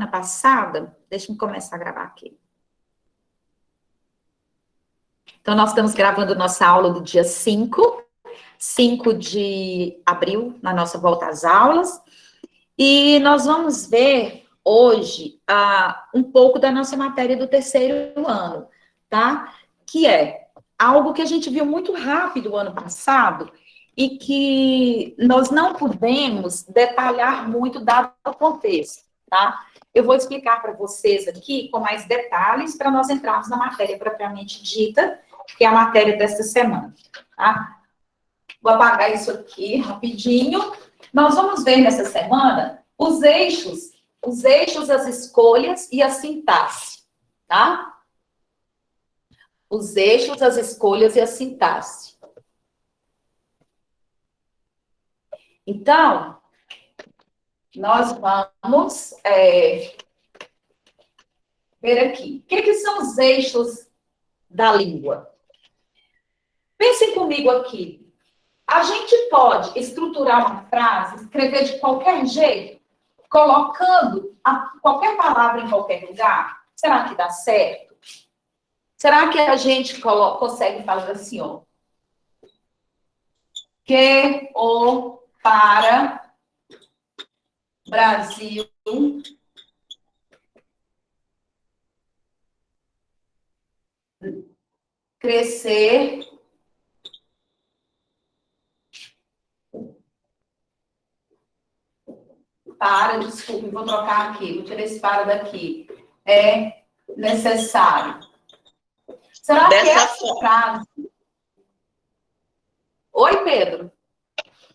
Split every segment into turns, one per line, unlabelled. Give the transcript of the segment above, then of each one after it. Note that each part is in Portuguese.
semana passada, deixa eu começar a gravar aqui. Então, nós estamos gravando nossa aula do dia 5 de abril, na nossa volta às aulas, e nós vamos ver hoje um pouco da nossa matéria do terceiro ano, tá? Que é algo que a gente viu muito rápido o ano passado e que nós não pudemos detalhar muito dado o contexto, tá? Eu vou explicar para vocês aqui com mais detalhes para nós entrarmos na matéria propriamente dita, que é a matéria desta semana, tá? Vou apagar isso aqui rapidinho. Nós vamos ver nessa semana os eixos, as escolhas e a sintaxe, tá? Os eixos, as escolhas e a sintaxe. Então, nós vamos ver aqui. O que são os eixos da língua? Pensem comigo aqui. A gente pode estruturar uma frase, escrever de qualquer jeito, colocando qualquer palavra em qualquer lugar? Será que dá certo? Será que a gente consegue falar assim, ó? Que o para Brasil crescer desculpe, vou trocar aqui, vou tirar esse para daqui. É necessário. Será que essa frase... Oi, Pedro.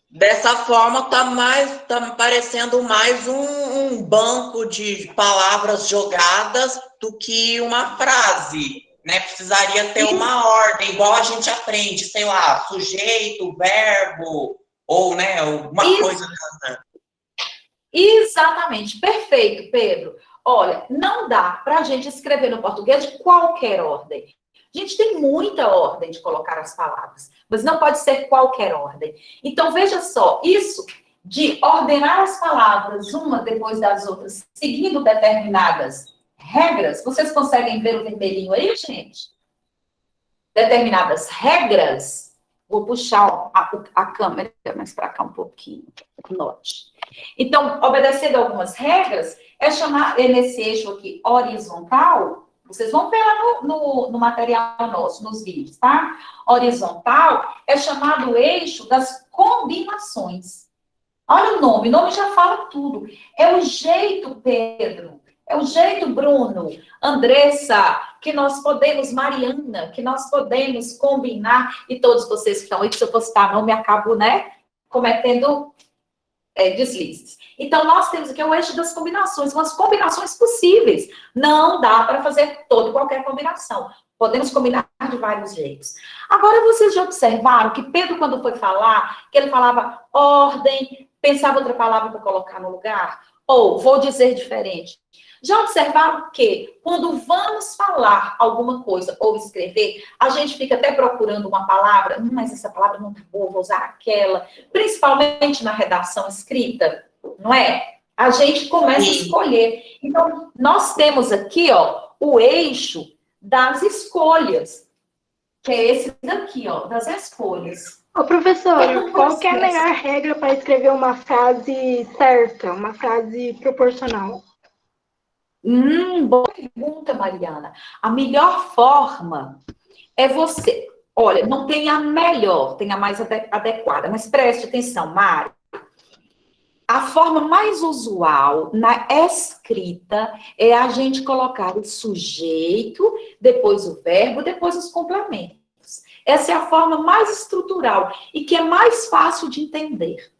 Dessa forma, tá parecendo mais um banco de palavras jogadas do que uma frase, né? Precisaria ter uma ordem, igual a gente aprende, sei lá, sujeito, verbo, ou, né, alguma coisa.
Exatamente, perfeito, Pedro. Olha, não dá para a gente escrever no português de qualquer ordem. A gente tem muita ordem de colocar as palavras, mas não pode ser qualquer ordem. Então, veja só, isso de ordenar as palavras uma depois das outras, seguindo determinadas regras, vocês conseguem ver o vermelhinho aí, gente? Determinadas regras, vou puxar a câmera mais para cá um pouquinho, note. Então, obedecendo algumas regras, nesse eixo aqui horizontal, vocês vão ver lá no material nosso, nos vídeos, tá? Horizontal é chamado eixo das combinações. Olha o nome já fala tudo. É o jeito, Pedro, é o jeito, Bruno, Andressa, que nós podemos, Mariana, que nós podemos combinar, e todos vocês que estão aí, se eu fosse citar nome, acabo, né, cometendo deslizes. Então, nós temos aqui o eixo das combinações, são as combinações possíveis. Não dá para fazer qualquer combinação. Podemos combinar de vários jeitos. Agora, vocês já observaram que Pedro, quando foi falar, que ele falava ordem, pensava outra palavra para colocar no lugar? Ou, vou dizer diferente. Já observaram que, quando vamos falar alguma coisa ou escrever, a gente fica até procurando uma palavra, mas essa palavra não tá boa, vou usar aquela, principalmente na redação escrita, não é? A gente começa a escolher. Então, nós temos aqui, ó, o eixo das escolhas, que é esse daqui, ó, das escolhas.
Ô, professora, qual que é a melhor regra para escrever uma frase certa, uma frase proporcional?
Boa pergunta, Mariana. A melhor forma é você... Olha, não tem a melhor, tem a mais adequada, mas preste atenção, Mari. A forma mais usual na escrita é a gente colocar o sujeito, depois o verbo, depois os complementos. Essa é a forma mais estrutural e que é mais fácil de entender.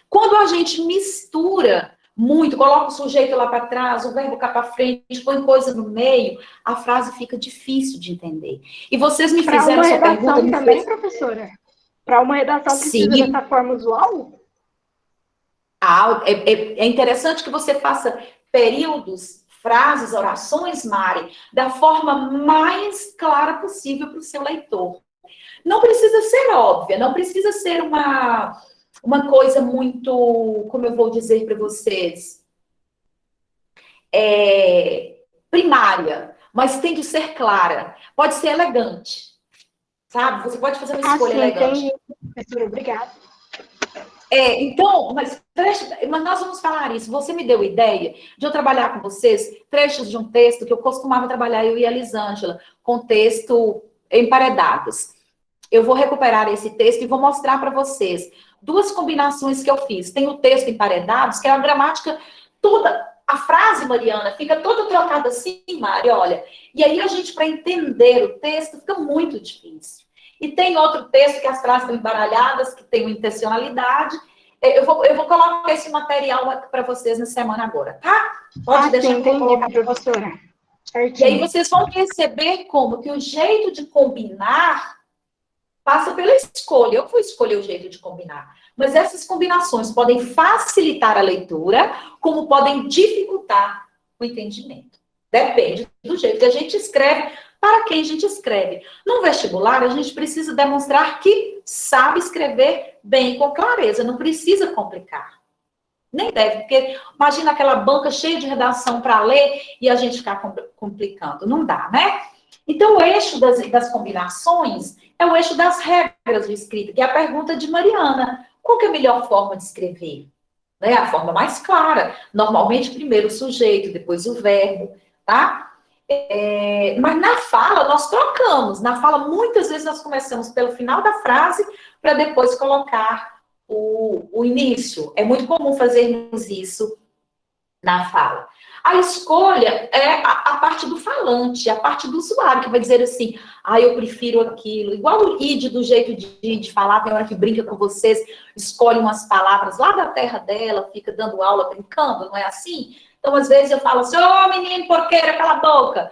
Quando a gente mistura muito, coloca o sujeito lá para trás, o verbo cá para frente, põe coisa no meio, a frase fica difícil de entender. E vocês me fizeram essa pergunta...
também, professora? Para uma redação precisa dessa forma usual?
É interessante que você faça períodos, frases, orações, Mari, da forma mais clara possível para o seu leitor. Não precisa ser óbvia, não precisa ser uma coisa muito, como eu vou dizer para vocês, primária, mas tem que ser clara. Pode ser elegante, sabe? Você pode fazer uma escolha elegante.
Entendi. Professora, obrigada.
Então, mas nós vamos falar isso. Você me deu ideia de eu trabalhar com vocês trechos de um texto que eu costumava trabalhar, eu e a Elisângela, com texto emparedados. Eu vou recuperar esse texto e vou mostrar para vocês duas combinações que eu fiz. Tem o texto emparedados, que é a gramática toda, a frase, Mariana, fica toda trocada assim, Mari, olha. E aí a gente, para entender o texto, fica muito difícil. E tem outro texto que as frases estão embaralhadas, que tem uma intencionalidade. Eu vou colocar esse material para vocês na semana agora, tá? Pode deixar.
Sim, entendi, professora.
Certinho. E aí vocês vão perceber como que o jeito de combinar passa pela escolha. Eu vou escolher o jeito de combinar. Mas essas combinações podem facilitar a leitura, como podem dificultar o entendimento. Depende do jeito que a gente escreve, para quem a gente escreve. No vestibular, a gente precisa demonstrar que sabe escrever bem, com clareza. Não precisa complicar. Nem deve, porque imagina aquela banca cheia de redação para ler e a gente ficar complicando. Não dá, né? Então, o eixo das combinações é o eixo das regras de escrita, que é a pergunta de Mariana. Qual que é a melhor forma de escrever? Né? A forma mais clara. Normalmente, primeiro o sujeito, depois o verbo, tá? Mas na fala, nós trocamos. Na fala, muitas vezes, nós começamos pelo final da frase para depois colocar o início. É muito comum fazermos isso na fala. A escolha é a parte do falante, a parte do usuário, que vai dizer assim, eu prefiro aquilo. Igual o id, do jeito de falar, tem hora que brinca com vocês, escolhe umas palavras lá da terra dela, fica dando aula, brincando, não é assim? Então, às vezes, eu falo assim, menino porqueira, cala a boca.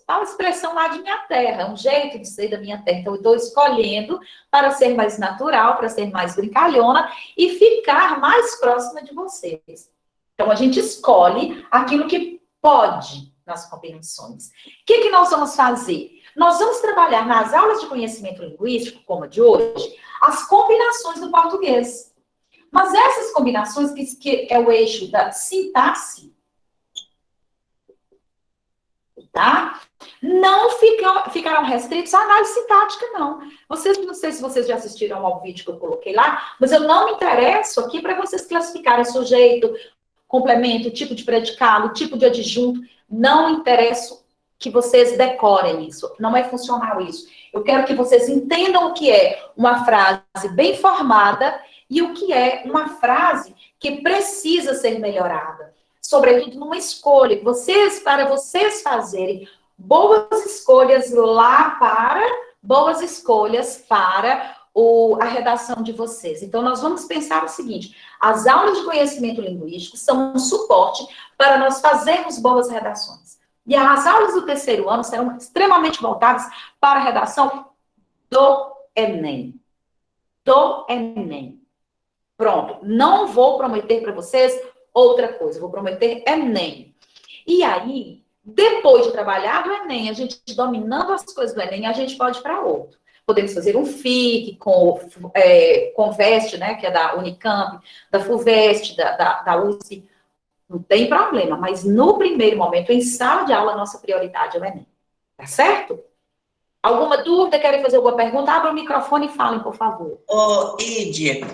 É uma expressão lá de minha terra, um jeito de ser da minha terra. Então, eu estou escolhendo para ser mais natural, para ser mais brincalhona e ficar mais próxima de vocês. Então, a gente escolhe aquilo que pode nas combinações. O que nós vamos fazer? Nós vamos trabalhar nas aulas de conhecimento linguístico, como a de hoje, as combinações do português. Mas essas combinações, que é o eixo da sintaxe, tá? Não ficarão restritos à análise sintática, não. Não sei se vocês já assistiram ao vídeo que eu coloquei lá, mas eu não me interesso aqui para vocês classificarem sujeito, complemento, tipo de predicado, tipo de adjunto. Não interessa que vocês decorem isso. Não é funcional isso. Eu quero que vocês entendam o que é uma frase bem formada e o que é uma frase que precisa ser melhorada. Sobretudo numa escolha. Para vocês fazerem boas escolhas boas escolhas para a redação de vocês. Então, nós vamos pensar o seguinte, as aulas de conhecimento linguístico são um suporte para nós fazermos boas redações. E as aulas do terceiro ano serão extremamente voltadas para a redação do Enem. Do Enem. Pronto. Não vou prometer para vocês outra coisa. Vou prometer Enem. E aí, depois de trabalhar do Enem, a gente dominando as coisas do Enem, a gente pode ir para outro. Podemos fazer um FIC com VEST, né, que é da Unicamp, da FUVEST, da USP. Não tem problema, mas no primeiro momento, em sala de aula, a nossa prioridade é o Enem. Tá certo? Alguma dúvida? Querem fazer alguma pergunta? Abra o microfone e falem, por favor.
Idy,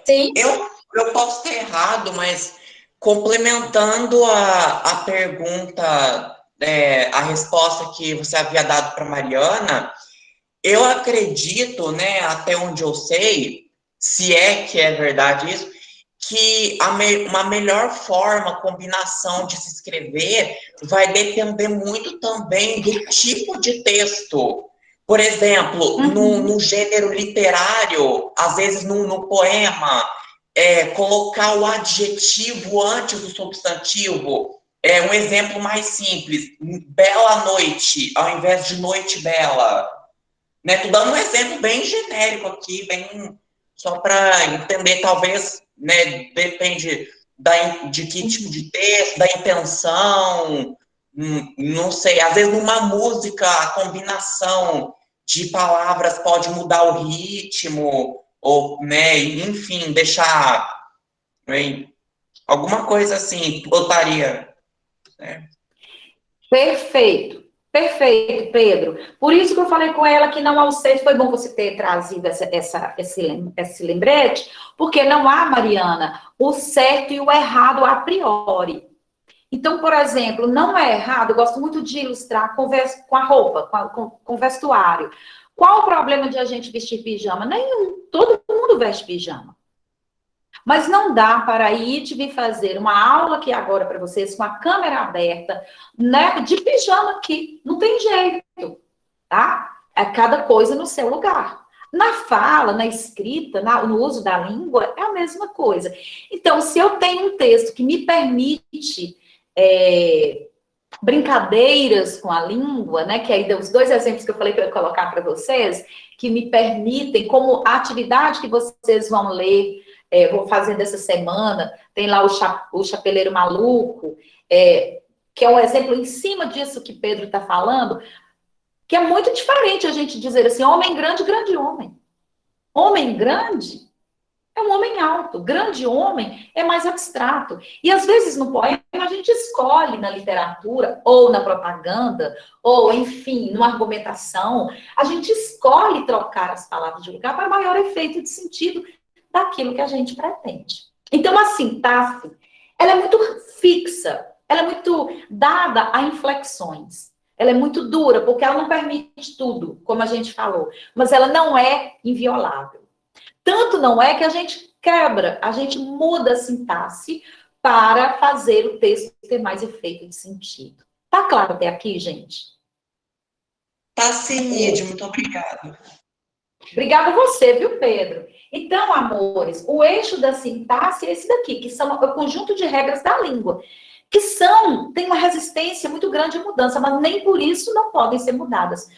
Sim.
Eu posso ter errado, mas complementando a pergunta, a resposta que você havia dado para Mariana, eu acredito, né, até onde eu sei, se é que é verdade isso, que uma melhor forma, combinação de se escrever vai depender muito também do tipo de texto. Por exemplo, no gênero literário, às vezes no poema, colocar o adjetivo antes do substantivo. Um exemplo mais simples, bela noite, ao invés de noite bela. Né? Tô dando um exemplo bem genérico aqui, bem só para entender, talvez, né, depende de que tipo de texto, da intenção, não sei, às vezes numa música a combinação de palavras pode mudar o ritmo, ou, né, enfim, deixar, né, alguma coisa assim, botaria. certo?
Perfeito. Perfeito, Pedro. Por isso que eu falei com ela que não há o certo. Foi bom você ter trazido esse lembrete, porque não há, Mariana, o certo e o errado a priori. Então, por exemplo, não é errado, eu gosto muito de ilustrar com a roupa, com vestuário. Qual o problema de a gente vestir pijama? Nenhum. Todo mundo veste pijama. Mas não dá para vir fazer uma aula aqui agora para vocês com a câmera aberta, né, de pijama aqui. Não tem jeito, tá? É cada coisa no seu lugar. Na fala, na escrita, no uso da língua, é a mesma coisa. Então, se eu tenho um texto que me permite brincadeiras com a língua, né, que aí os dois exemplos que eu falei para eu colocar para vocês, que me permitem, como atividade que vocês vão ler, vou fazer dessa semana, tem lá o Chapeleiro Maluco, que é um exemplo em cima disso que Pedro está falando, que é muito diferente a gente dizer assim, homem grande, grande homem. Homem grande é um homem alto, grande homem é mais abstrato. E às vezes no poema a gente escolhe na literatura, ou na propaganda, ou enfim, numa argumentação, a gente escolhe trocar as palavras de lugar para maior efeito de sentido daquilo que a gente pretende. Então, a sintaxe, ela é muito fixa, ela é muito dada a inflexões. Ela é muito dura, porque ela não permite tudo, como a gente falou. Mas ela não é inviolável. Tanto não é que a gente quebra, a gente muda a sintaxe para fazer o texto ter mais efeito de sentido. Tá claro até aqui, gente?
Tá sim, Ide, muito obrigada.
Obrigada a você, viu, Pedro? Então, amores, o eixo da sintaxe é esse daqui, que são o conjunto de regras da língua, que tem uma resistência muito grande à mudança, mas nem por isso não podem ser mudadas.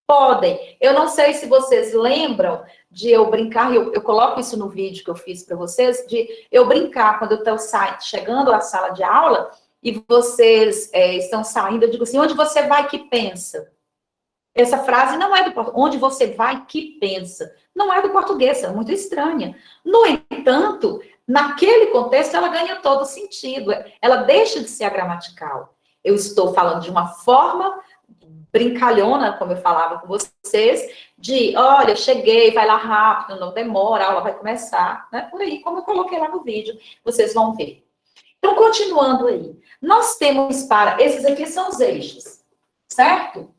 Podem. Eu não sei se vocês lembram de eu brincar, eu coloco isso no vídeo que eu fiz para vocês, de eu brincar quando eu estou chegando à sala de aula e vocês estão saindo, eu digo assim, onde você vai que pensa? Essa frase não é do português. Onde você vai que pensa? Não é do português, é muito estranha. No entanto, naquele contexto, ela ganha todo sentido. Ela deixa de ser gramatical. Eu estou falando de uma forma brincalhona, como eu falava com vocês, de, olha, cheguei, vai lá rápido, não demora, a aula vai começar, né? Por aí, como eu coloquei lá no vídeo, vocês vão ver. Então, continuando aí, nós temos esses aqui são os eixos, certo?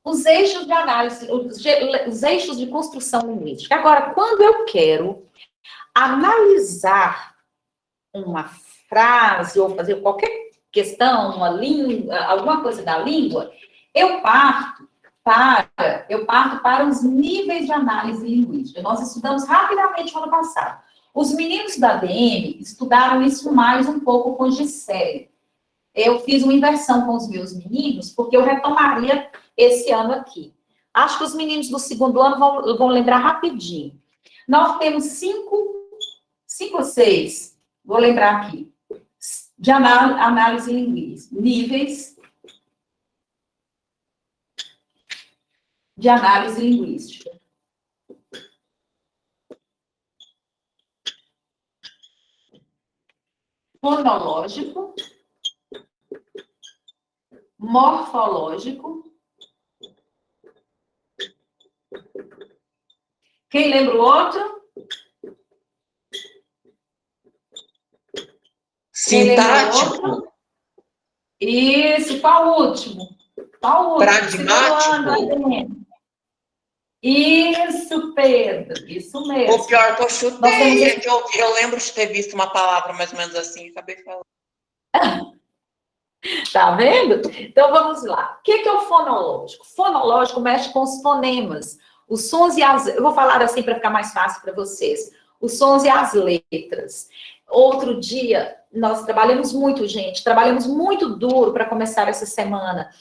Os eixos de análise, os eixos de construção linguística. Agora, quando eu quero analisar uma frase ou fazer qualquer questão, uma língua, alguma coisa da língua, eu parto para os níveis de análise linguística. Nós estudamos rapidamente no ano passado. Os meninos da DM estudaram isso mais um pouco com o Gisele. Eu fiz uma inversão com os meus meninos, porque eu retomaria esse ano aqui. Acho que os meninos do segundo ano vão lembrar rapidinho. Nós temos 5 ou 6, vou lembrar aqui, de análise linguística. Níveis de análise linguística. Fonológico, morfológico. Quem lembra o outro?
Sintático.
Isso, qual o último?
Pragmático.
Isso, Pedro, isso mesmo.
O pior que eu chutei é que eu lembro de ter visto uma palavra mais ou menos assim, acabei falando.
Tá vendo? Então, vamos lá. O que é o fonológico? Fonológico mexe com os fonemas, os sons e as... Eu vou falar assim para ficar mais fácil para vocês. Os sons e as letras. Outro dia, nós trabalhamos muito, gente. Trabalhamos muito duro para começar essa semana.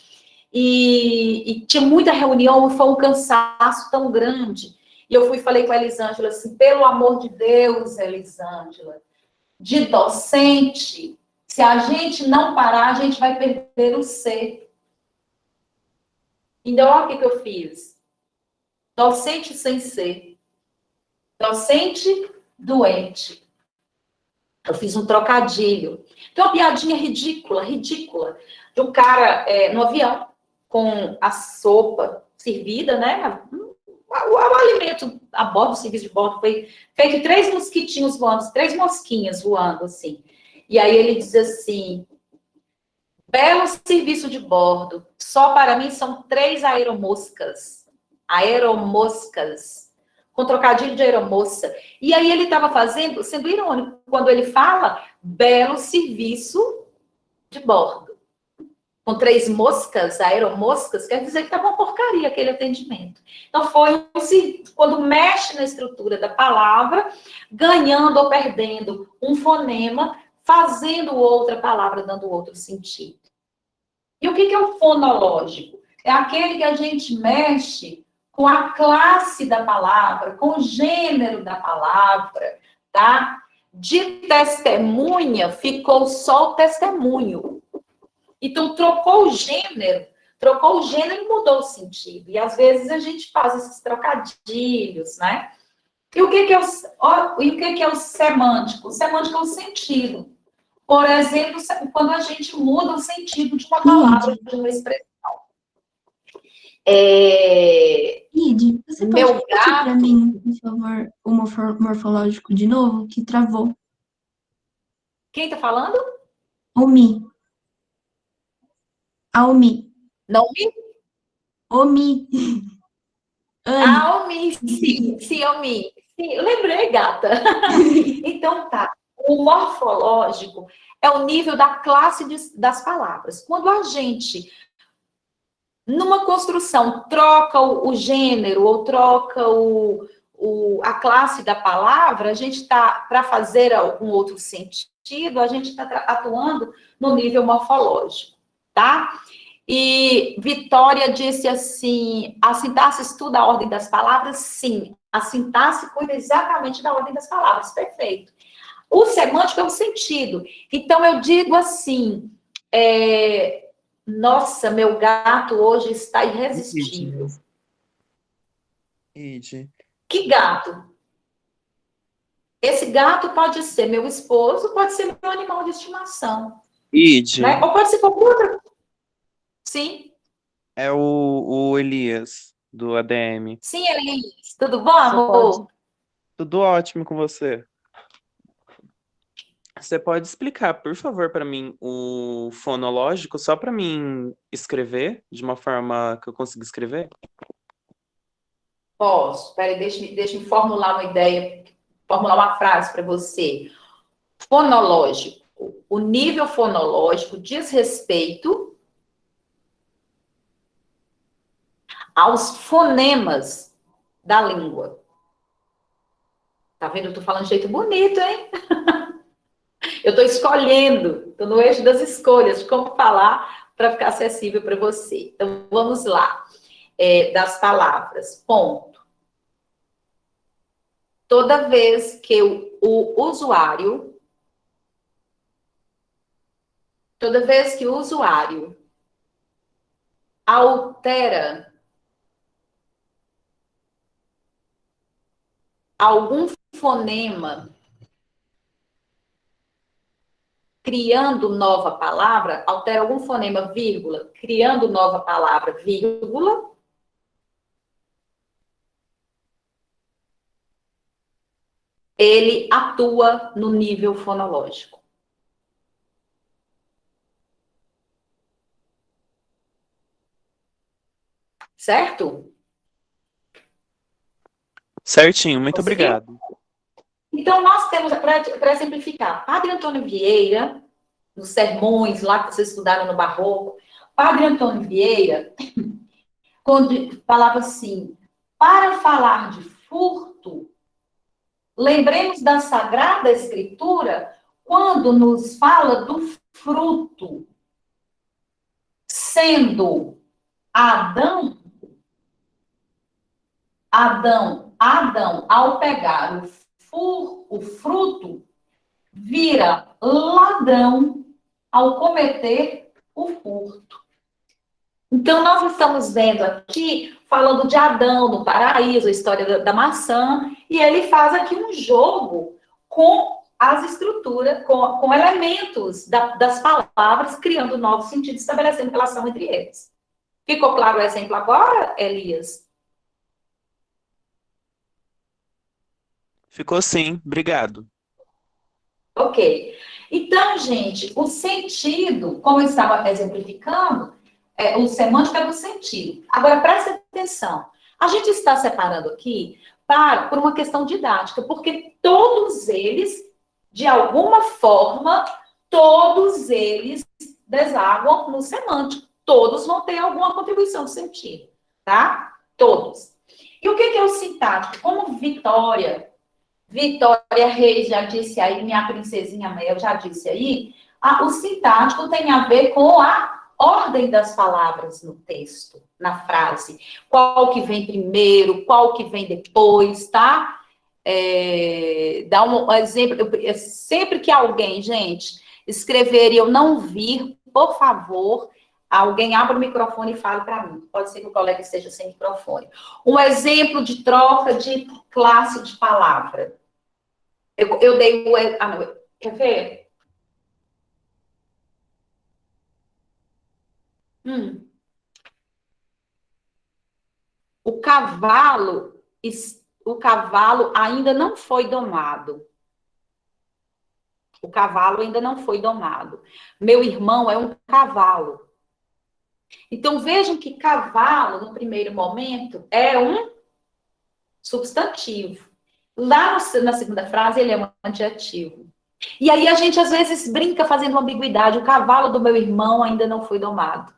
E tinha muita reunião, foi um cansaço tão grande. E eu falei com a Elisângela assim, pelo amor de Deus, Elisângela, de docente, se a gente não parar, a gente vai perder o ser. Então, olha o que eu fiz. Docente sem ser. Docente doente. Eu fiz um trocadilho. Então, uma piadinha ridícula, ridícula. De um cara no avião, com a sopa servida, né? O alimento a bordo, o serviço de bordo, foi feito 3 mosquitinhos voando, 3 mosquinhas voando, assim. E aí ele diz assim, belo serviço de bordo, só para mim são 3 aeromoscas. Aeromoscas. Com trocadilho de aeromoça. E aí ele estava fazendo, sendo irônico, quando ele fala belo serviço de bordo. Com 3 moscas, aeromoscas, quer dizer que estava uma porcaria aquele atendimento. Então, quando mexe na estrutura da palavra, ganhando ou perdendo um fonema, fazendo outra palavra, dando outro sentido. E o que é o fonológico? É aquele que a gente mexe com a classe da palavra, com o gênero da palavra, tá? De testemunha, ficou só o testemunho. Então, trocou o gênero e mudou o sentido. E, às vezes, a gente faz esses trocadilhos, né? E o que é o semântico? O semântico é o sentido. Por exemplo, quando a gente muda o sentido de uma palavra, de uma expressão.
Ide, você pode repetir para mim, por favor, o morfológico de novo, que travou?
Quem está falando?
Omi. Aomi.
Não me?
Omi.
Omi, sim, Omi. Sim, lembrei, gata. Então tá. O morfológico é o nível da classe das palavras. Quando a gente, numa construção, troca o gênero ou troca a classe da palavra, a gente está, para fazer algum outro sentido, a gente está atuando no nível morfológico, tá? E Vitória disse assim, a sintaxe estuda a ordem das palavras? Sim, a sintaxe cuida exatamente da ordem das palavras, perfeito. O semântico é o sentido. Então, eu digo assim, nossa, meu gato hoje está irresistível.
Ide.
Que gato? Esse gato pode ser meu esposo, pode ser meu animal de estimação.
Ide.
Né? Ou pode ser qualquer outra. Sim.
É o Elias, do ADM.
Sim, Elias. Tudo bom, amor?
Tudo ótimo com você. Você pode explicar, por favor, para mim, o fonológico, só para mim escrever, de uma forma que eu consiga escrever?
Posso. Peraí, deixa-me formular uma ideia, formular uma frase para você. Fonológico. O nível fonológico diz respeito aos fonemas da língua. Tá vendo? Eu tô falando de jeito bonito, hein? Eu estou escolhendo, estou no eixo das escolhas de como falar para ficar acessível para você. Então, vamos lá. Das palavras. Ponto. Toda vez que o usuário altera algum fonema criando nova palavra, altera algum fonema, vírgula, criando nova palavra, vírgula, ele atua no nível fonológico. Certo?
Certinho, muito obrigado.
Então, nós temos, para simplificar, Padre Antônio Vieira, nos sermões lá que vocês estudaram no Barroco, Padre Antônio Vieira, quando falava assim, para falar de furto, lembremos da Sagrada Escritura, quando nos fala do fruto, sendo Adão, ao pegar o fruto, vira ladrão ao cometer o furto. Então, nós estamos vendo aqui, falando de Adão no paraíso, a história da maçã, e ele faz aqui um jogo com as estruturas, com elementos das palavras, criando novos sentidos, estabelecendo relação entre eles. Ficou claro o exemplo agora, Elias?
Ficou sim, obrigado.
Ok. Então, gente, o sentido, como eu estava exemplificando, o semântica é do sentido. Agora, presta atenção. A gente está separando aqui por uma questão didática, porque todos eles, de alguma forma, todos eles desaguam no semântico. Todos vão ter alguma contribuição no sentido, tá? Todos. E o que é o sintático? Como Vitória Reis já disse aí, minha princesinha Mel já disse aí, o sintático tem a ver com a ordem das palavras no texto, na frase. Qual que vem primeiro, qual que vem depois, tá? Dá um exemplo, sempre que alguém, gente, escrever e eu não vir, por favor, alguém abra o microfone e fale para mim. Pode ser que o colega esteja sem microfone. Um exemplo de troca de classe de palavra. Eu dei o... não, quer ver? O cavalo ainda não foi domado. O cavalo ainda não foi domado. Meu irmão é um cavalo. Então, vejam que cavalo, no primeiro momento, é um substantivo. Lá na segunda frase, ele é um adjetivo. E aí a gente, às vezes, brinca fazendo uma ambiguidade. O cavalo do meu irmão ainda não foi domado.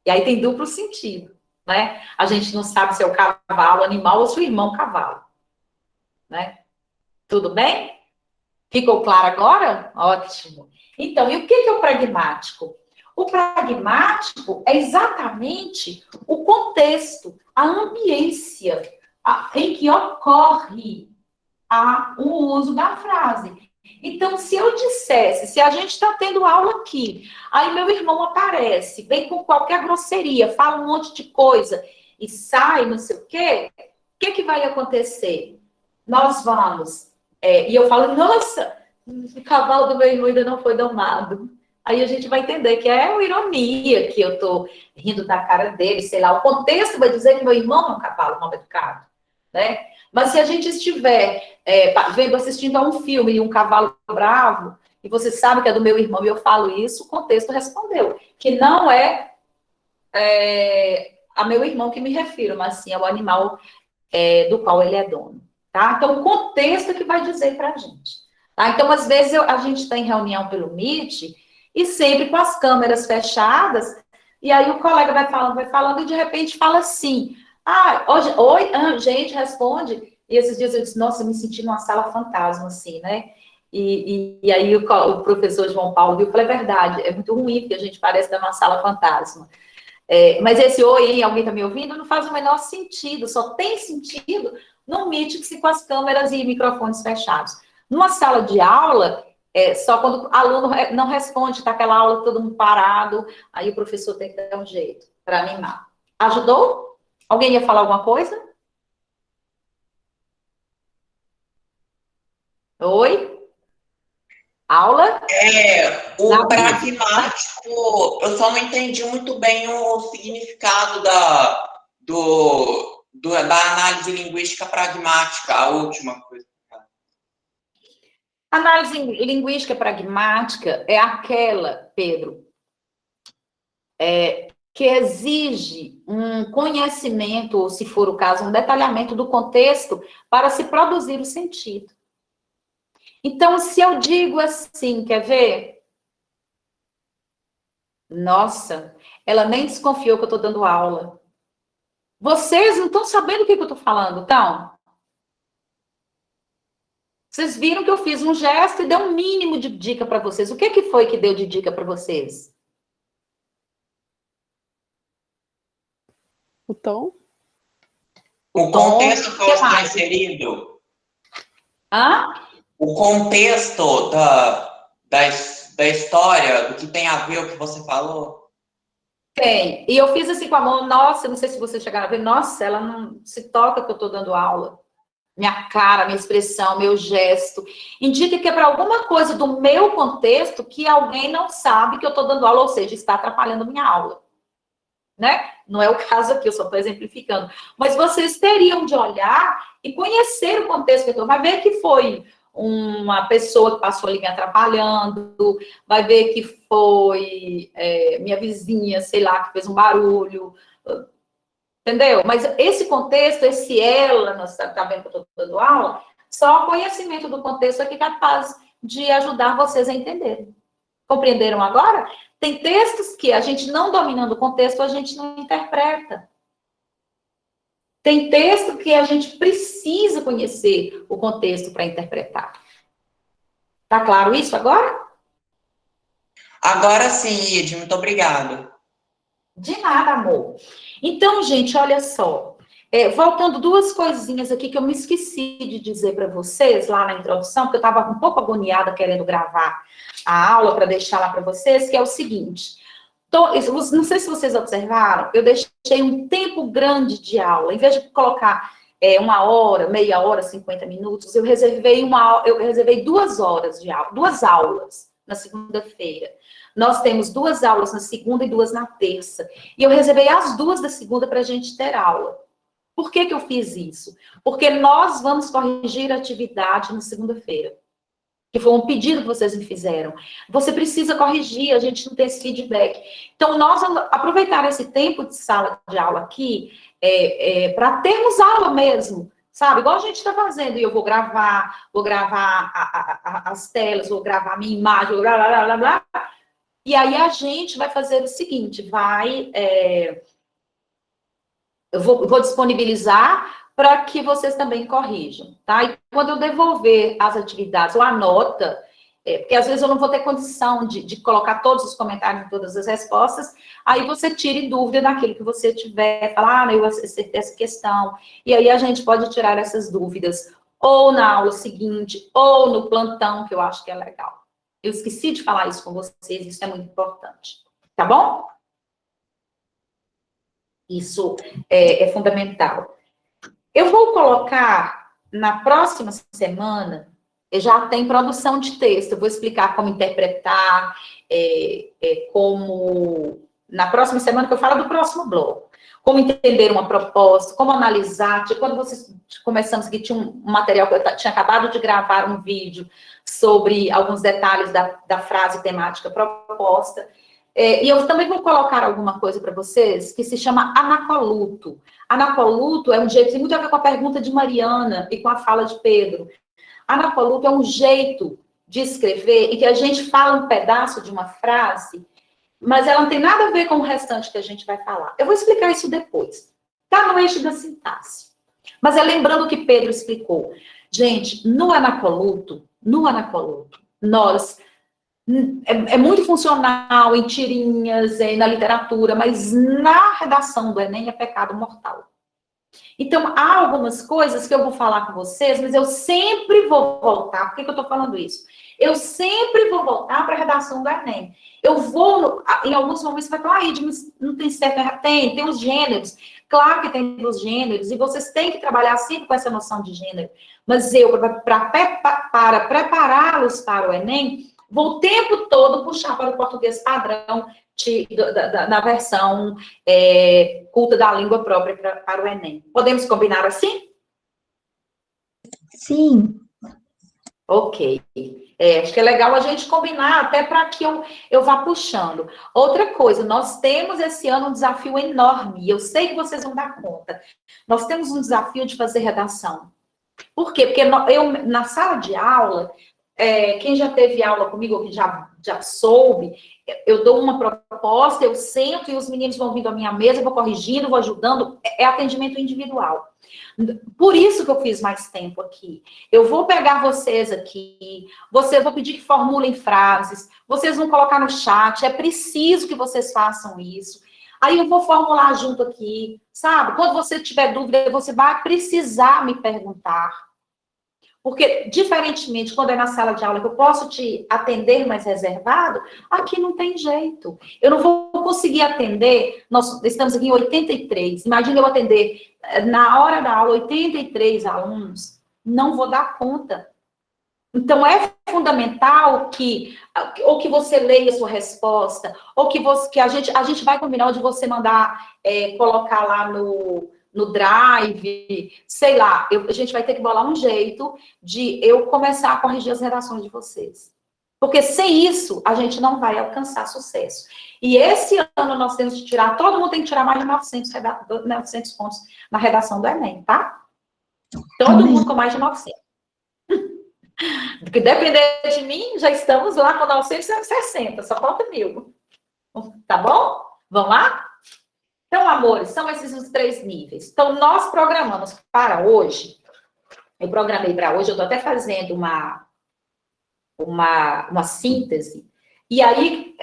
E aí tem duplo sentido, né? A gente não sabe se é o cavalo animal ou se o irmão cavalo, né? Tudo bem? Ficou claro agora? Ótimo. Então, e o que é o pragmático? O pragmático é exatamente o contexto, a ambiência em que ocorre o uso da frase. Então, se eu dissesse, se a gente está tendo aula aqui, aí meu irmão aparece, vem com qualquer grosseria, fala um monte de coisa e sai, não sei o que vai acontecer? Nós vamos... e eu falo, nossa, o cavalo do meu irmão ainda não foi domado. Aí a gente vai entender que é uma ironia, que eu estou rindo da cara dele, sei lá. O contexto vai dizer que meu irmão é um cavalo mal educado, né? Mas se a gente estiver assistindo a um filme e um cavalo bravo, e você sabe que é do meu irmão e eu falo isso, o contexto respondeu. Que não é a meu irmão que me refiro, mas sim ao animal do qual ele é dono. Tá? Então, o contexto é que vai dizer para a gente. Tá? Então, às vezes, a gente está em reunião pelo Meet e sempre com as câmeras fechadas, e aí o colega vai falando e de repente fala assim, gente, responde. E esses dias eu disse, nossa, eu me senti numa sala fantasma, assim, né? E aí o professor João Paulo viu, falou, é verdade, é muito ruim, porque a gente parece estar numa sala fantasma. Mas esse oi, hein, alguém está me ouvindo? Não faz o menor sentido, só tem sentido no Meet com as câmeras e microfones fechados. Numa sala de aula, só quando o aluno não responde, está aquela aula todo mundo parado, aí o professor tem que dar um jeito para animar. Ajudou? Alguém ia falar alguma coisa? Oi? Aula?
O pragmático, eu só não entendi muito bem o significado da análise linguística pragmática, a última coisa.
Análise linguística pragmática é aquela, Pedro, que exige um conhecimento, ou se for o caso, um detalhamento do contexto para se produzir o sentido. Então, se eu digo assim, quer ver? Nossa, ela nem desconfiou que eu estou dando aula. Vocês não estão sabendo o que eu estou falando, então? Vocês viram que eu fiz um gesto e dei um mínimo de dica para vocês. O que foi que deu de dica para vocês?
O tom?
O contexto que está inserido.
Hã?
O contexto da história, do que tem a ver o que você falou?
Tem. E eu fiz assim com a mão, nossa, não sei se vocês chegaram a ver, nossa, ela não se toca que eu estou dando aula. minha cara, minha expressão, meu gesto, indica que é para alguma coisa do meu contexto que alguém não sabe que eu estou dando aula, ou seja, está atrapalhando minha aula. Né? Não é o caso aqui, eu só estou exemplificando. Mas vocês teriam de olhar e conhecer o contexto que eu estou. Vai ver que foi uma pessoa que passou ali me atrapalhando, vai ver que foi minha vizinha, sei lá, que fez um barulho, entendeu? Mas esse contexto, esse ela, nós tá vendo que eu estou dando aula, só o conhecimento do contexto é que é capaz de ajudar vocês a entenderem. Compreenderam agora? Tem textos que a gente não dominando o contexto, a gente não interpreta. Tem texto que a gente precisa conhecer o contexto para interpretar. Tá claro isso agora?
Agora sim, Ide, muito obrigada.
De nada, amor. Então, gente, olha só. Voltando duas coisinhas aqui que eu me esqueci de dizer para vocês lá na introdução, porque eu estava um pouco agoniada querendo gravar a aula para deixar lá para vocês, que é o seguinte. Não sei se vocês observaram, eu deixei um tempo grande de aula. Em vez de colocar 1 hora, meia hora, 50 minutos, eu reservei 2 horas de aula, 2 aulas na segunda-feira. Nós temos 2 aulas na segunda e 2 na terça. E eu reservei as 2 da segunda para a gente ter aula. Por que que eu fiz isso? Porque nós vamos corrigir a atividade na segunda-feira. Que foi um pedido que vocês me fizeram. Você precisa corrigir, a gente não tem esse feedback. Então, nós vamos aproveitar esse tempo de sala de aula aqui para termos aula mesmo, sabe? Igual a gente está fazendo. E eu vou gravar as telas, vou gravar a minha imagem, blá, blá, blá, blá. E aí a gente vai fazer o seguinte, eu vou disponibilizar para que vocês também corrijam, tá? E quando eu devolver as atividades ou a nota, porque às vezes eu não vou ter condição de colocar todos os comentários e todas as respostas, aí você tire dúvida daquilo que você tiver, falar, eu acertei essa questão, e aí a gente pode tirar essas dúvidas, ou na aula seguinte, ou no plantão, que eu acho que é legal. Eu esqueci de falar isso com vocês, isso é muito importante, tá bom? Isso é fundamental. Eu vou colocar, na próxima semana, já tem produção de texto, eu vou explicar como interpretar, na próxima semana que eu falo do próximo bloco, como entender uma proposta, como analisar, quando vocês começamos aqui, tinha um material que eu tinha acabado de gravar um vídeo sobre alguns detalhes da frase temática proposta, e eu também vou colocar alguma coisa para vocês que se chama anacoluto. Anacoluto é um jeito, tem muito a ver com a pergunta de Mariana e com a fala de Pedro. Anacoluto é um jeito de escrever em que a gente fala um pedaço de uma frase, mas ela não tem nada a ver com o restante que a gente vai falar. Eu vou explicar isso depois. Está no eixo da sintaxe. Mas lembrando o que Pedro explicou. Gente, no anacoluto, nós... É muito funcional em tirinhas, na literatura, mas na redação do Enem é pecado mortal. Então, há algumas coisas que eu vou falar com vocês, mas eu sempre vou voltar. Por que eu estou falando isso? Eu sempre vou voltar para a redação do Enem. Eu vou, em alguns momentos, você vai falar, mas não tem certo, tem os gêneros. Claro que tem os gêneros, e vocês têm que trabalhar sempre com essa noção de gênero. Mas eu, para prepará-los para o Enem, vou o tempo todo puxar para o português padrão na versão culta da língua própria para o Enem. Podemos combinar assim?
Sim.
Ok. Acho que é legal a gente combinar, até para que eu vá puxando. Outra coisa, nós temos esse ano um desafio enorme, e eu sei que vocês vão dar conta. Nós temos um desafio de fazer redação. Por quê? Porque eu, na sala de aula... quem já teve aula comigo, ou que já soube, eu dou uma proposta, eu sento e os meninos vão vindo à minha mesa, eu vou corrigindo, vou ajudando, é atendimento individual. Por isso que eu fiz mais tempo aqui. Eu vou pegar vocês aqui, vou pedir que formulem frases, vocês vão colocar no chat, é preciso que vocês façam isso. Aí eu vou formular junto aqui, sabe? Quando você tiver dúvida, você vai precisar me perguntar. Porque, diferentemente, quando é na sala de aula que eu posso te atender mais reservado, aqui não tem jeito. Eu não vou conseguir atender, nós estamos aqui em 83, imagina eu atender, na hora da aula, 83 alunos. não vou dar conta. Então, é fundamental que você leia a sua resposta, ou que a gente vai combinar de você mandar colocar lá no Drive, sei lá, a gente vai ter que bolar um jeito de eu começar a corrigir as redações de vocês. Porque sem isso, a gente não vai alcançar sucesso. E esse ano nós temos que tirar, todo mundo tem que tirar mais de 900 pontos na redação do Enem, tá? Todo mundo com mais de 900. Porque depender de mim, já estamos lá com 960, só falta 1000. Tá bom? Vamos lá? Então, amores, são esses os 3 níveis. Então, nós programamos para hoje, eu programei para hoje, eu estou até fazendo uma síntese, e aí,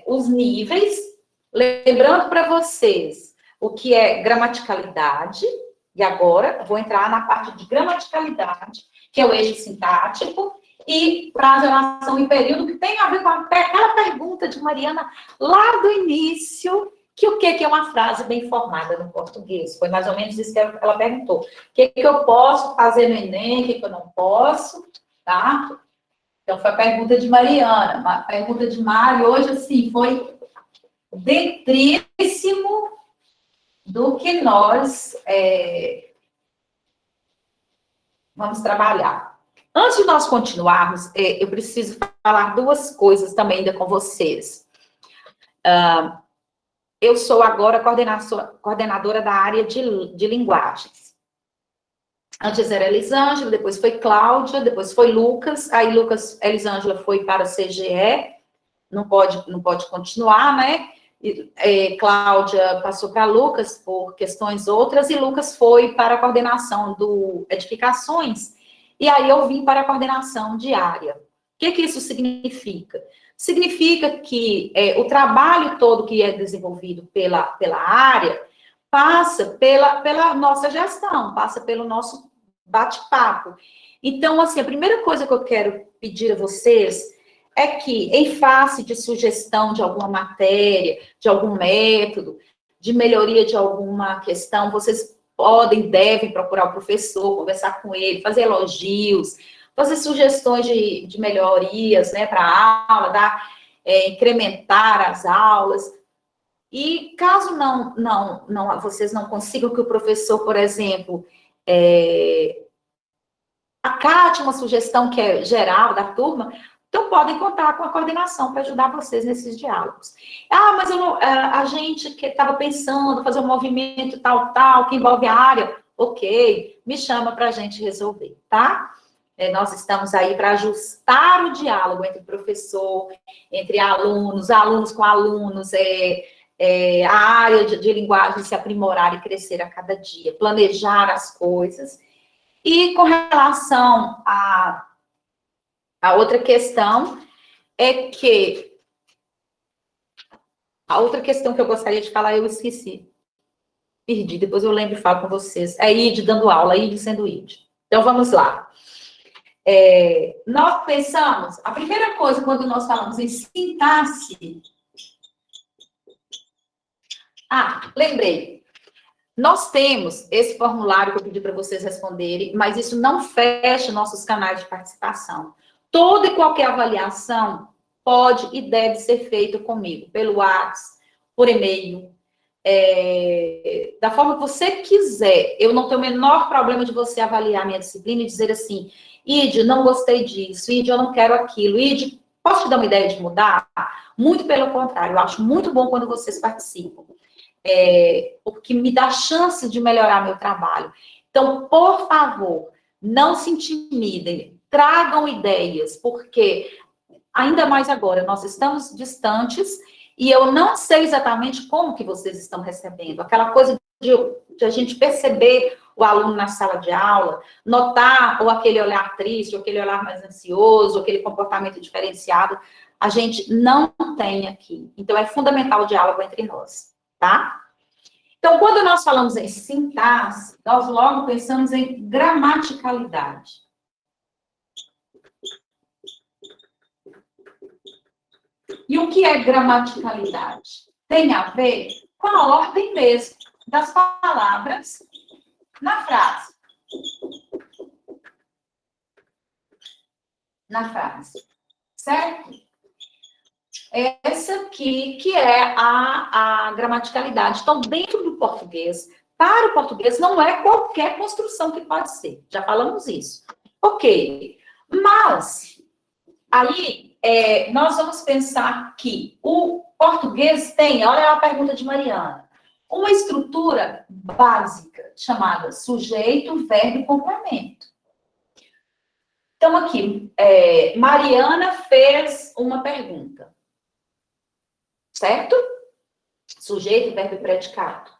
os níveis, lembrando para vocês o que é gramaticalidade, e agora vou entrar na parte de gramaticalidade, que é o eixo sintático, e frase, oração e período, que tem a ver com aquela pergunta de Mariana lá do início, que o que é uma frase bem formada no português? Foi mais ou menos isso que ela perguntou. O que eu posso fazer no Enem, o que eu não posso, tá? Então, foi a pergunta de Mariana. A pergunta de Mário hoje, assim, foi dentríssimo do que nós vamos trabalhar. Antes de nós continuarmos, eu preciso falar 2 coisas também ainda com vocês. Eu sou agora coordenadora da área de linguagens. Antes era Elisângela, depois foi Cláudia, depois foi Lucas, aí Elisângela foi para a CGE, não pode continuar, né? Cláudia passou para Lucas por questões outras, e Lucas foi para a coordenação do Edificações, e aí eu vim para a coordenação de área. O que isso significa? Significa que o trabalho todo que é desenvolvido pela área passa pela nossa gestão, passa pelo nosso bate-papo. Então, assim, a primeira coisa que eu quero pedir a vocês é que, em face de sugestão de alguma matéria, de algum método, de melhoria de alguma questão, vocês devem procurar o professor, conversar com ele, fazer elogios, fazer sugestões de melhorias, né, para a aula, incrementar as aulas. E caso vocês não consigam que o professor, por exemplo, acate uma sugestão que é geral da turma, então podem contar com a coordenação para ajudar vocês nesses diálogos. Mas a gente que estava pensando fazer um movimento tal, que envolve a área, ok, me chama para a gente resolver, tá? Nós estamos aí para ajustar o diálogo entre professor, entre alunos com alunos, a área de linguagem se aprimorar e crescer a cada dia, planejar as coisas. E com relação a outra questão, a outra questão que eu gostaria de falar, eu esqueci. Perdi, depois eu lembro e falo com vocês. É Ide dando aula, Ide sendo Ide. Então, vamos lá. Nós pensamos, a primeira coisa, quando nós falamos em sintaxe... lembrei. Nós temos esse formulário que eu pedi para vocês responderem, mas isso não fecha nossos canais de participação. Toda e qualquer avaliação pode e deve ser feita comigo, pelo WhatsApp, por e-mail, da forma que você quiser. Eu não tenho o menor problema de você avaliar a minha disciplina e dizer assim, Ide, não gostei disso, Ide, eu não quero aquilo, Ide, posso te dar uma ideia de mudar? Muito pelo contrário, eu acho muito bom quando vocês participam. Porque me dá chance de melhorar meu trabalho. Então, por favor, não se intimidem, tragam ideias, porque, ainda mais agora, nós estamos distantes e eu não sei exatamente como que vocês estão recebendo. Aquela coisa de a gente perceber o aluno na sala de aula, notar ou aquele olhar triste, ou aquele olhar mais ansioso, ou aquele comportamento diferenciado, a gente não tem aqui. Então, é fundamental o diálogo entre nós, tá? Então, quando nós falamos em sintaxe, nós logo pensamos em gramaticalidade. E o que é gramaticalidade? Tem a ver com a ordem mesmo das palavras na frase. na frase, certo? Essa aqui que é a gramaticalidade. Então, dentro do português, para o português, não é qualquer construção que pode ser. Já falamos isso. Ok. Mas, aí, nós vamos pensar que o português tem, olha a pergunta de Mariana, uma estrutura básica chamada sujeito, verbo e complemento. Então, aqui, Mariana fez uma pergunta. Certo? Sujeito, verbo e predicado.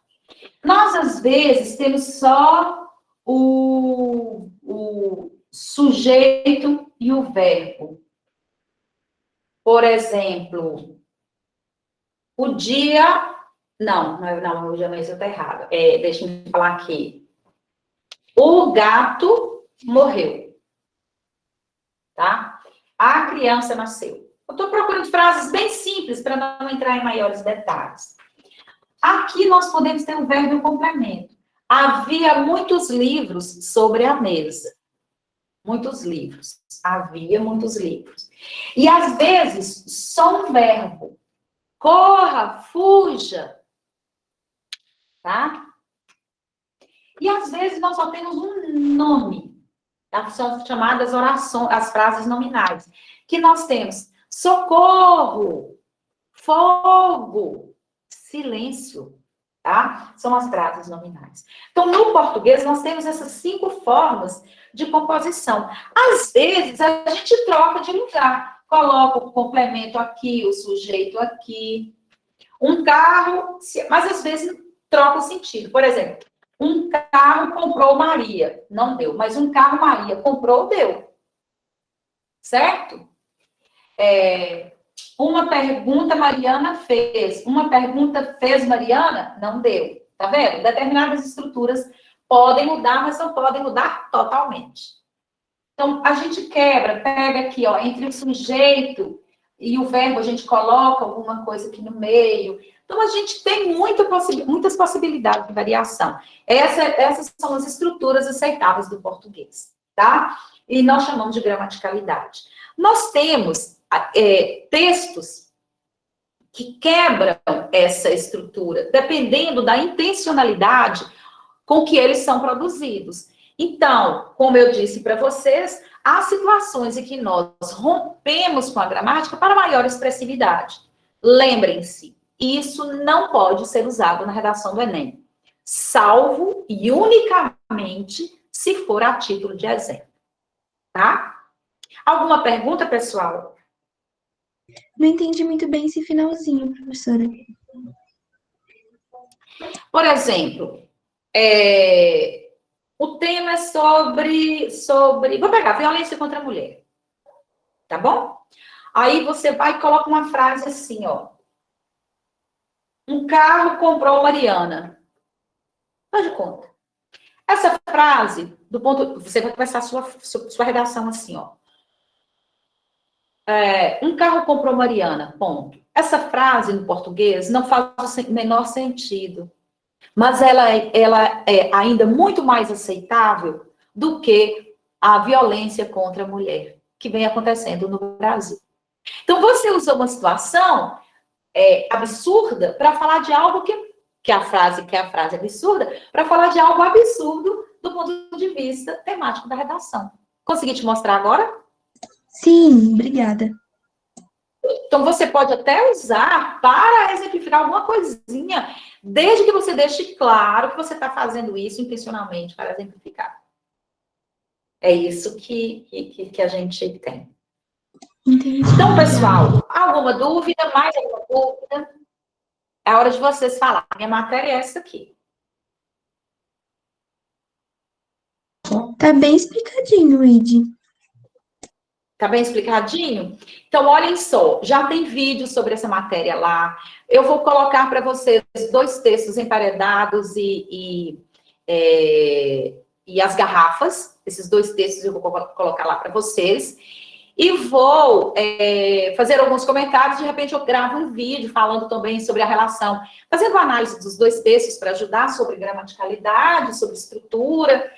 Nós, às vezes, temos só o sujeito e o verbo. Por exemplo, o dia... Não, o dia não, isso está errado. Deixa eu falar aqui. O gato morreu. Tá? A criança nasceu. Eu estou procurando frases bem simples para não entrar em maiores detalhes. Aqui nós podemos ter um verbo e um complemento. Havia muitos livros sobre a mesa. Muitos livros. Havia muitos livros. E às vezes, só um verbo. Corra, fuja. Tá? E às vezes nós só temos um nome. Tá? São chamadas orações, as frases nominais. Que nós temos socorro, fogo, silêncio, tá? São as frases nominais. Então, no português, nós temos essas 5 formas de composição. Às vezes, a gente troca de lugar. Coloca o complemento aqui, o sujeito aqui. Um carro, mas às vezes troca o sentido. Por exemplo, um carro comprou Maria, não deu. Mas um carro Maria comprou, deu. Certo? Uma pergunta Mariana fez. Uma pergunta fez Mariana? Não deu. Tá vendo? Determinadas estruturas podem mudar, mas não podem mudar totalmente. Então, a gente pega aqui, ó, entre o sujeito e o verbo, a gente coloca alguma coisa aqui no meio. Então, a gente tem muitas possibilidades de variação. Essas são as estruturas aceitáveis do português, tá? E nós chamamos de gramaticalidade. Nós temos textos que quebram essa estrutura, dependendo da intencionalidade com que eles são produzidos. Então, como eu disse para vocês, há situações em que nós rompemos com a gramática para maior expressividade. Lembrem-se, isso não pode ser usado na redação do Enem, salvo e unicamente se for a título de exemplo. Tá? Alguma pergunta, pessoal?
Não entendi muito bem esse finalzinho, professora.
Por exemplo, o tema é sobre... Vou pegar violência contra a mulher. Tá bom? Aí você vai e coloca uma frase assim, ó. Um carro comprou Mariana. Faz de conta. Essa frase, você vai começar a sua redação assim, ó. Um carro comprou Mariana, ponto. Essa frase, no português, não faz o menor sentido. Mas ela é ainda muito mais aceitável do que a violência contra a mulher, que vem acontecendo no Brasil. Então, você usa uma situação absurda para falar de algo que a frase é absurda, para falar de algo absurdo do ponto de vista temático da redação. Consegui te mostrar agora?
Sim, obrigada.
Então, você pode até usar para exemplificar alguma coisinha, desde que você deixe claro que você está fazendo isso intencionalmente para exemplificar. É isso que a gente tem.
Entendi.
Então, pessoal, alguma dúvida? Mais alguma dúvida? É hora de vocês falarem. Minha matéria é essa aqui.
Tá bem explicadinho, Ide.
Tá bem explicadinho? Então, olhem só, já tem vídeo sobre essa matéria lá. Eu vou colocar para vocês 2 textos emparedados e as garrafas. Esses 2 textos eu vou colocar lá para vocês. E vou fazer alguns comentários, de repente eu gravo um vídeo falando também sobre a relação, fazendo análise dos 2 textos para ajudar sobre gramaticalidade, sobre estrutura.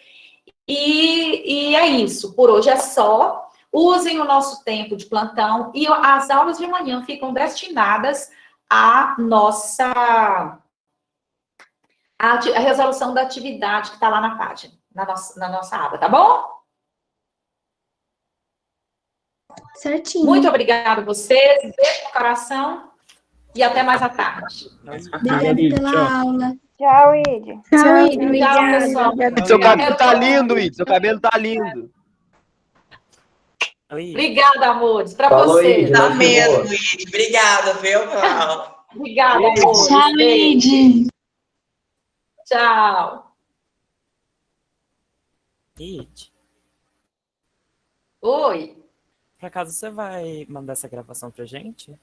E é isso, por hoje é só. Usem o nosso tempo de plantão e as aulas de manhã ficam destinadas à nossa a resolução da atividade que está lá na página, na nossa aba, tá bom?
Certinho.
Muito obrigada a vocês, beijo no coração e até mais à tarde.
Obrigada pela aula.
Tchau, Ide.
Tchau, Ide.
Tchau,
Obrigada.
pessoal.
Seu cabelo
Quero
tá
todo
lindo,
mundo.
Ide. Seu cabelo tá lindo.
Obrigada, amores, para
Falou,
vocês.
Ide.
Tá
Noite
mesmo,
boa.
Ide. Obrigada, viu, Cláudia?
Obrigada, amores.
Tchau,
Beijo.
Ide.
Tchau.
Ide,
Oi.
por acaso você vai mandar essa gravação pra gente?